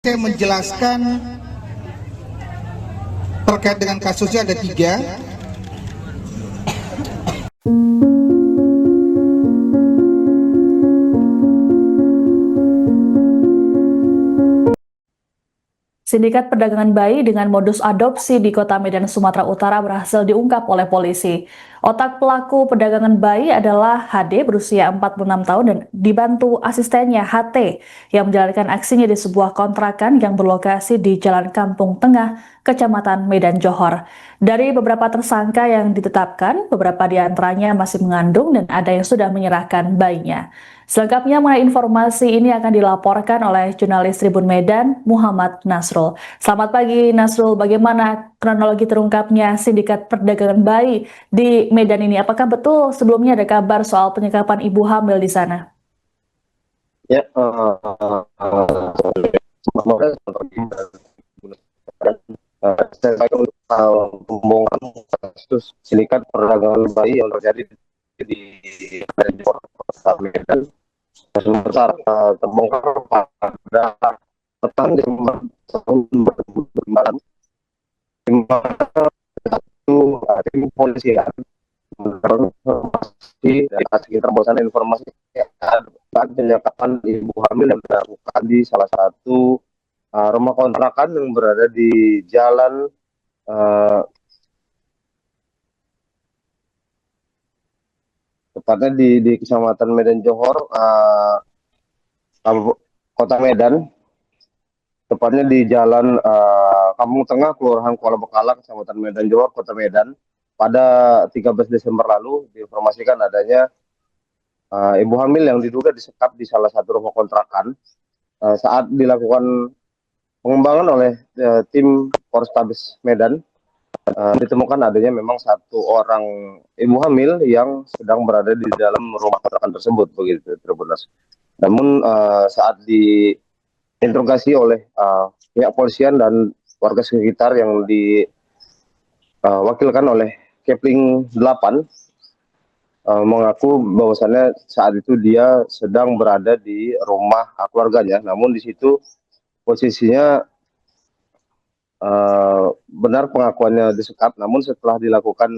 Saya menjelaskan terkait dengan kasusnya ada 3. Sindikat perdagangan bayi dengan modus adopsi di Kota Medan, Sumatera Utara berhasil diungkap oleh polisi. Otak pelaku perdagangan bayi adalah HD berusia 46 tahun dan dibantu asistennya HT yang menjalankan aksinya di sebuah kontrakan yang berlokasi di Jalan Kampung Tengah, Kecamatan Medan Johor. Dari beberapa tersangka yang ditetapkan, beberapa di antaranya masih mengandung dan ada yang sudah menyerahkan bayinya. Selengkapnya mengenai informasi ini akan dilaporkan oleh jurnalis Tribun Medan, Muhammad Nasrul. Selamat pagi Nasrul, bagaimana kronologi terungkapnya sindikat perdagangan bayi di Medan ini? Apakah betul sebelumnya ada kabar soal penyekapan ibu hamil di sana? Ya, saya untuk pembongkaran kasus sindikat perdagangan bayi yang terjadi di Kota Medan. Sementara terbongkar pada petang Desember tahun 2009, di mana tim polisi kan informasi dari sekitar bosan informasi saat penyekapan ibu hamil yang dilakukan di salah satu rumah kontrakan yang berada di jalan uh, tepatnya di Kecamatan Medan Johor, Kota Medan, tepatnya di jalan Kampung Tengah, Kelurahan Kuala Bekala, Kecamatan Medan Johor, Kota Medan. Pada 13 Desember lalu diinformasikan adanya ibu hamil yang diduga disekap di salah satu rumah kontrakan. Saat dilakukan pengembangan oleh tim Polrestabes Medan, ditemukan adanya memang satu orang ibu hamil yang sedang berada di dalam rumah kontrakan tersebut, begitu Tribuners. Namun saat diinterogasi oleh pihak polisian dan warga sekitar yang diwakilkan oleh Kepling 8, mengaku bahwasannya saat itu dia sedang berada di rumah keluarganya, namun di situ posisinya benar pengakuannya disekap, namun setelah dilakukan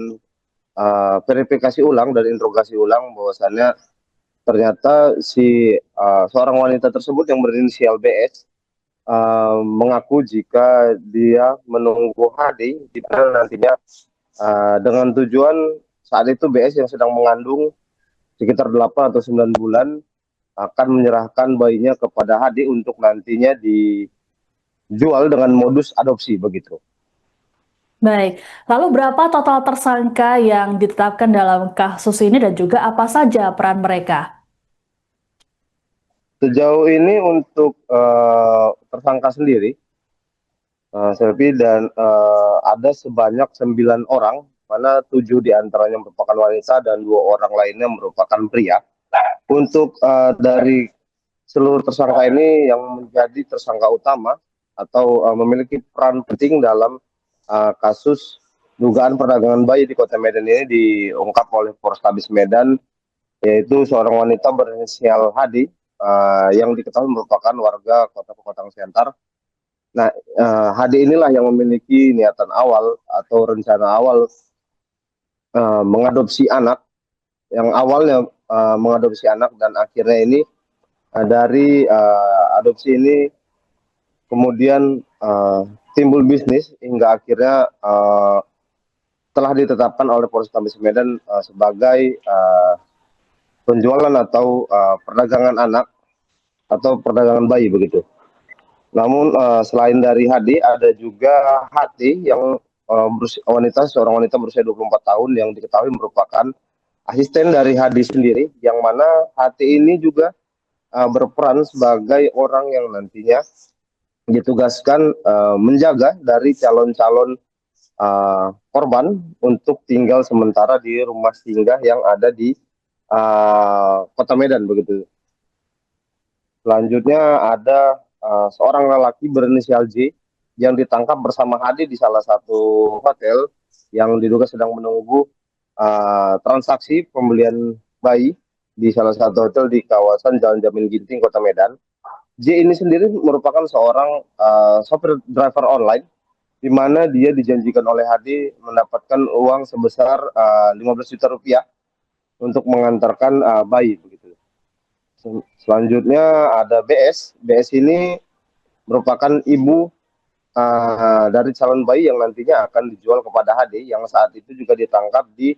verifikasi ulang dan interogasi ulang bahwasannya ternyata si seorang wanita tersebut yang berinisial BS mengaku jika dia menunggu HD di mana nantinya dengan tujuan saat itu BS yang sedang mengandung sekitar 8 atau 9 bulan akan menyerahkan bayinya kepada HD untuk nantinya dijual dengan modus adopsi, begitu. Baik, lalu berapa total tersangka yang ditetapkan dalam kasus ini dan juga apa saja peran mereka? Sejauh ini untuk tersangka sendiri, Selvi, dan ada sebanyak 9 orang, mana 7 diantaranya merupakan wanita dan 2 orang lainnya merupakan pria. Untuk dari seluruh tersangka ini yang menjadi tersangka utama atau memiliki peran penting dalam kasus dugaan perdagangan bayi di Kota Medan ini diungkap oleh Polrestabes Medan, yaitu seorang wanita berinisial HD yang diketahui merupakan warga Kota Pekotang Siantar. Nah, HD inilah yang memiliki niatan awal atau rencana awal mengadopsi anak, yang awalnya mengadopsi anak dan akhirnya ini dari adopsi ini kemudian timbul bisnis hingga akhirnya telah ditetapkan oleh Polrestabes Medan sebagai penjualan atau perdagangan anak atau perdagangan bayi, begitu. Namun selain dari HD, ada juga HT yang seorang wanita berusia 24 tahun yang diketahui merupakan asisten dari HD sendiri, yang mana HT ini juga berperan sebagai orang yang nantinya ditugaskan menjaga dari calon-calon korban untuk tinggal sementara di rumah singgah yang ada di Kota Medan, begitu. Selanjutnya ada seorang lelaki berinisial J yang ditangkap bersama HD di salah satu hotel yang diduga sedang menunggu transaksi pembelian bayi di salah satu hotel di kawasan Jalan Jamin Ginting, Kota Medan. J ini sendiri merupakan seorang sopir driver online, di mana dia dijanjikan oleh HD mendapatkan uang sebesar 15 juta rupiah untuk mengantarkan bayi begitu. Selanjutnya ada BS. BS ini merupakan ibu dari calon bayi yang nantinya akan dijual kepada HD, yang saat itu juga ditangkap di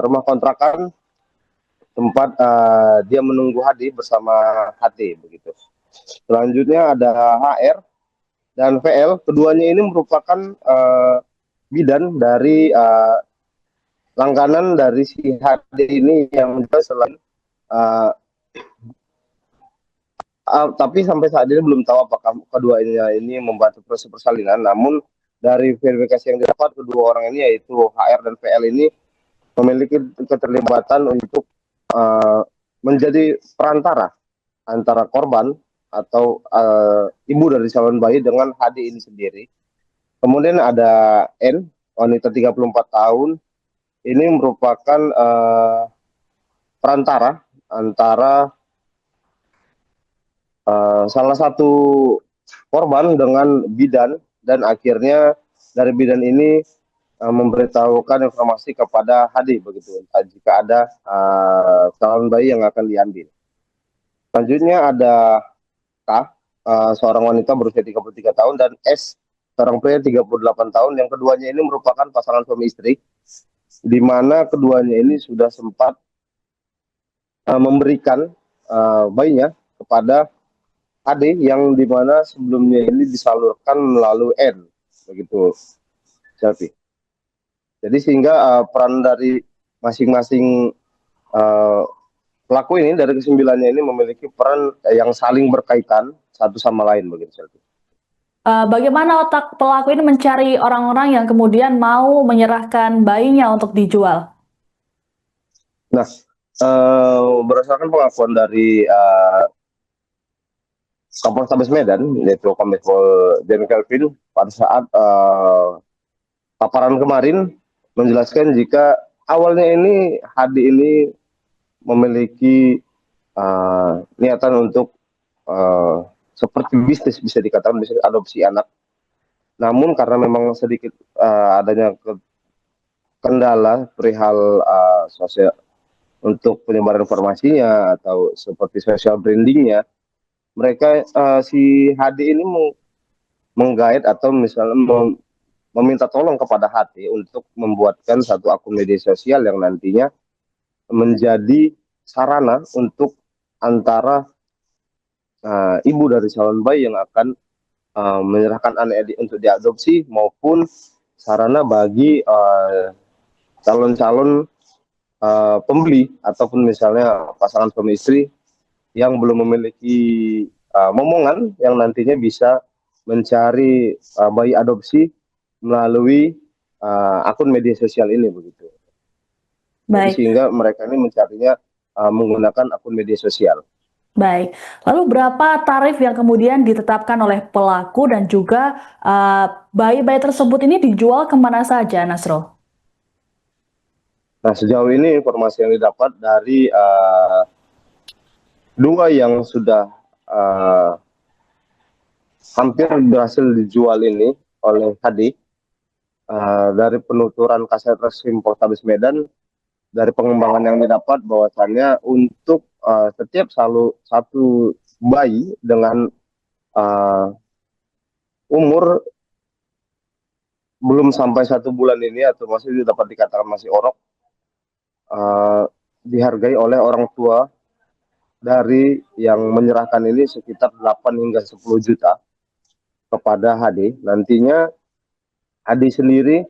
rumah kontrakan tempat dia menunggu HD bersama HT begitu. Selanjutnya ada HR dan VL. Keduanya ini merupakan bidan dari langganan dari si HD ini yang juga selain uh, tapi sampai saat ini belum tahu apakah keduanya ini membantu proses persalinan. Namun dari verifikasi yang didapat, kedua orang ini yaitu HR dan VL ini memiliki keterlibatan untuk menjadi perantara antara korban atau ibu dari calon bayi dengan HD ini sendiri. Kemudian ada N, wanita 34 tahun. Ini merupakan perantara antara salah satu korban dengan bidan, dan akhirnya dari bidan ini memberitahukan informasi kepada HD begitu jika ada calon bayi yang akan diambil. Selanjutnya ada K, seorang wanita berusia 33 tahun, dan S, seorang pria 38 tahun, yang keduanya ini merupakan pasangan suami istri, di mana keduanya ini sudah sempat memberikan bayinya kepada HD, yang dimana sebelumnya ini disalurkan melalui N begitu, Selfie. Jadi sehingga peran dari masing-masing pelaku ini dari kesembilannya ini memiliki peran yang saling berkaitan satu sama lain begitu, Selfie. Bagaimana otak pelaku ini mencari orang-orang yang kemudian mau menyerahkan bayinya untuk dijual? Nah, berdasarkan pengakuan dari Kapolres Medan, yaitu Kombes Pol Den Kelvin, pada saat paparan kemarin menjelaskan jika awalnya ini HD ini memiliki niatan untuk seperti bisnis, bisa dikatakan bisnis adopsi anak. Namun karena memang sedikit adanya kendala perihal sosial untuk penyebaran informasinya atau seperti social brandingnya, mereka si HD ini menggait atau misalnya meminta tolong kepada HD untuk membuatkan satu akun media sosial yang nantinya menjadi sarana untuk antara ibu dari calon bayi yang akan menyerahkan anak untuk diadopsi, maupun sarana bagi calon-calon pembeli ataupun misalnya pasangan suami istri yang belum memiliki momongan yang nantinya bisa mencari bayi adopsi melalui akun media sosial ini begitu. Jadi sehingga mereka ini mencarinya menggunakan akun media sosial. Baik, lalu berapa tarif yang kemudian ditetapkan oleh pelaku dan juga bayi-bayi tersebut ini dijual kemana saja, Nasro? Nah, sejauh ini informasi yang didapat dari dua yang sudah hampir berhasil dijual ini oleh HD, dari penuturan Kasat Reskrim Polrestabes Medan, dari pengembangan yang didapat bahwasannya untuk setiap satu bayi dengan umur belum sampai 1 bulan ini atau masih dapat dikatakan masih orok, dihargai oleh orang tua dari yang menyerahkan ini sekitar 8 hingga 10 juta kepada HD. Nantinya HD sendiri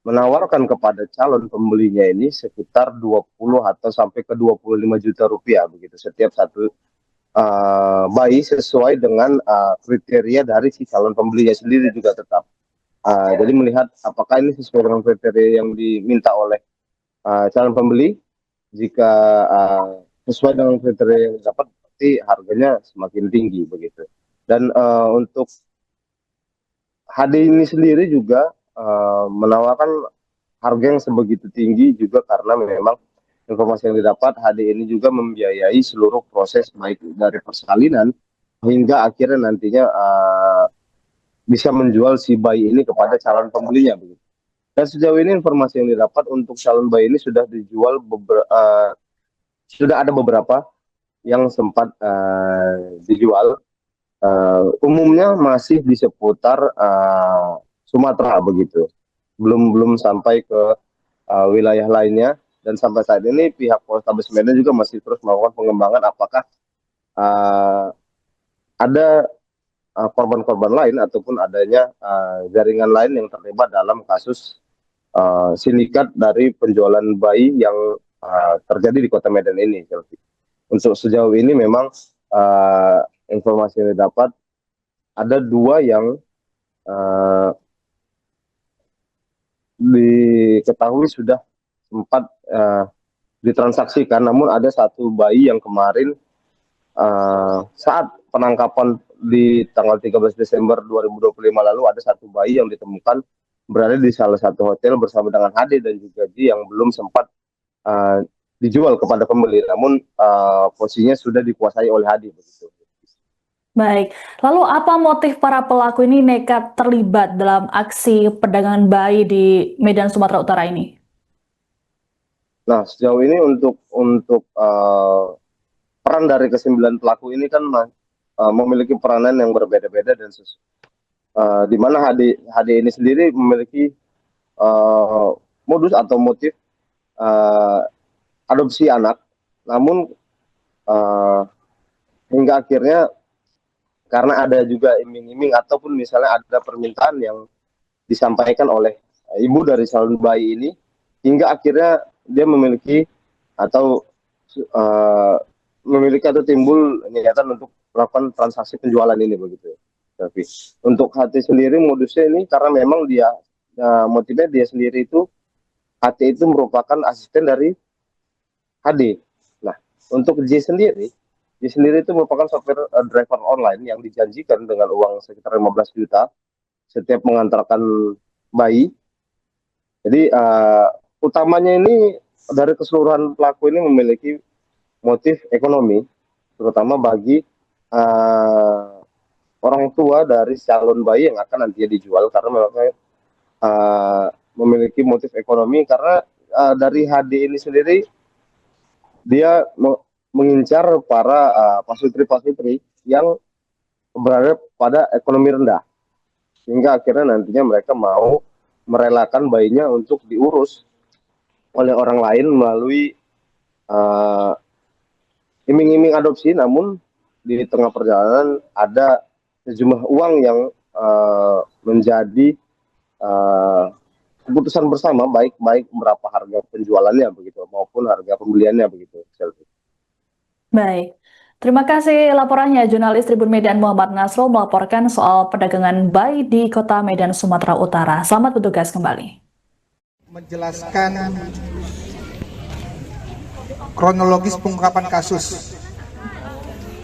menawarkan kepada calon pembelinya ini sekitar 20 atau sampai ke 25 juta rupiah begitu setiap satu bayi, sesuai dengan kriteria dari si calon pembelinya sendiri juga tetap. Jadi melihat apakah ini sesuai dengan kriteria yang diminta oleh calon pembeli. Jika sesuai dengan kriteria yang didapat, pasti harganya semakin tinggi begitu. Dan untuk HD ini sendiri juga menawarkan harga yang sebegitu tinggi juga karena memang informasi yang didapat, HD ini juga membiayai seluruh proses baik dari persalinan hingga akhirnya nantinya bisa menjual si bayi ini kepada calon pembelinya begitu. Dan sejauh ini informasi yang didapat untuk calon bayi ini sudah dijual sudah ada beberapa yang sempat dijual. Umumnya masih di seputar Sumatera begitu, belum sampai ke wilayah lainnya. Dan sampai saat ini pihak Polrestabes Medan juga masih terus melakukan pengembangan apakah ada korban-korban lain ataupun adanya jaringan lain yang terlibat dalam kasus sindikat dari penjualan bayi yang terjadi di Kota Medan ini. Untuk sejauh ini memang informasi yang didapat ada 2 yang diketahui sudah sempat ditransaksikan, namun ada 1 bayi yang kemarin saat penangkapan di tanggal 13 Desember 2025 lalu ada 1 bayi yang ditemukan berada di salah satu hotel bersama dengan HD dan juga J yang belum sempat dijual kepada pembeli, namun posisinya sudah dikuasai oleh HD begitu. Baik, lalu apa motif para pelaku ini nekat terlibat dalam aksi perdagangan bayi di Medan, Sumatera Utara ini? Nah, sejauh ini untuk peran dari ke-9 pelaku ini kan memiliki peranan yang berbeda-beda dan di mana HD ini sendiri memiliki modus atau motif adopsi anak, namun hingga akhirnya karena ada juga iming-iming ataupun misalnya ada permintaan yang disampaikan oleh ibu dari calon bayi ini, hingga akhirnya dia memiliki atau timbul niatan untuk melakukan transaksi penjualan ini begitu. Tapi untuk hati sendiri modusnya ini karena memang dia motifnya dia sendiri itu hati itu merupakan asisten dari HD. Nah, untuk J sendiri itu merupakan software driver online yang dijanjikan dengan uang sekitar 15 juta setiap mengantarkan bayi. Jadi utamanya ini dari keseluruhan pelaku ini memiliki motif ekonomi, terutama bagi orang tua dari calon bayi yang akan nantinya dijual, karena memang memiliki motif ekonomi karena dari HD ini sendiri dia mengincar para pasutri-pasutri yang berada pada ekonomi rendah, hingga akhirnya nantinya mereka mau merelakan bayinya untuk diurus oleh orang lain melalui iming-iming adopsi. Namun di tengah perjalanan ada sejumlah uang yang menjadi keputusan bersama, baik berapa harga penjualannya begitu maupun harga pembeliannya begitu. Baik, terima kasih laporannya jurnalis Tribun Medan Muhammad Nasrul melaporkan soal perdagangan bayi di Kota Medan, Sumatera Utara. Selamat bertugas kembali. Menjelaskan kronologis pengungkapan kasus.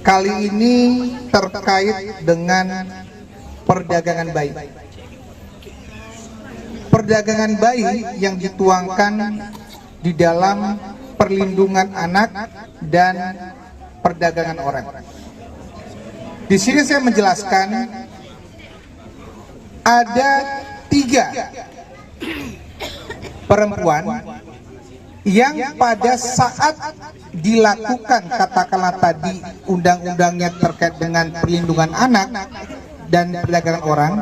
Kali ini terkait dengan perdagangan bayi. Perdagangan bayi yang dituangkan di dalam perlindungan anak dan perdagangan orang. Di sini saya menjelaskan ada 3 perempuan yang pada saat dilakukan katakanlah tadi undang-undangnya terkait dengan perlindungan anak dan perdagangan orang,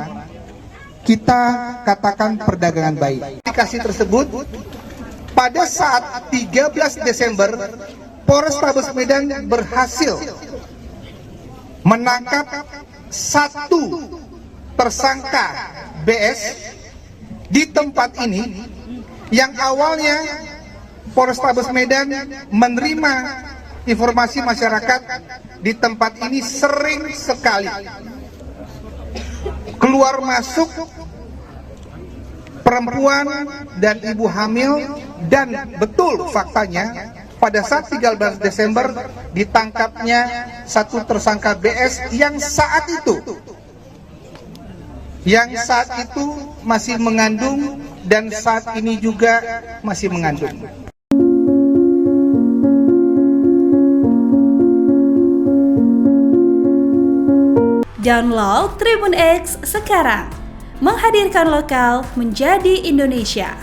kita katakan perdagangan bayi. Indikasi tersebut pada saat 13 Desember Polrestabes Medan berhasil menangkap 1 tersangka BS di tempat ini yang awalnya Polrestabes Medan menerima informasi masyarakat di tempat ini sering sekali keluar masuk perempuan dan ibu hamil, dan betul faktanya pada saat 13 Desember ditangkapnya 1 tersangka BS yang saat itu masih mengandung dan saat ini juga masih mengandung. Download Tribun X sekarang. Menghadirkan lokal menjadi Indonesia.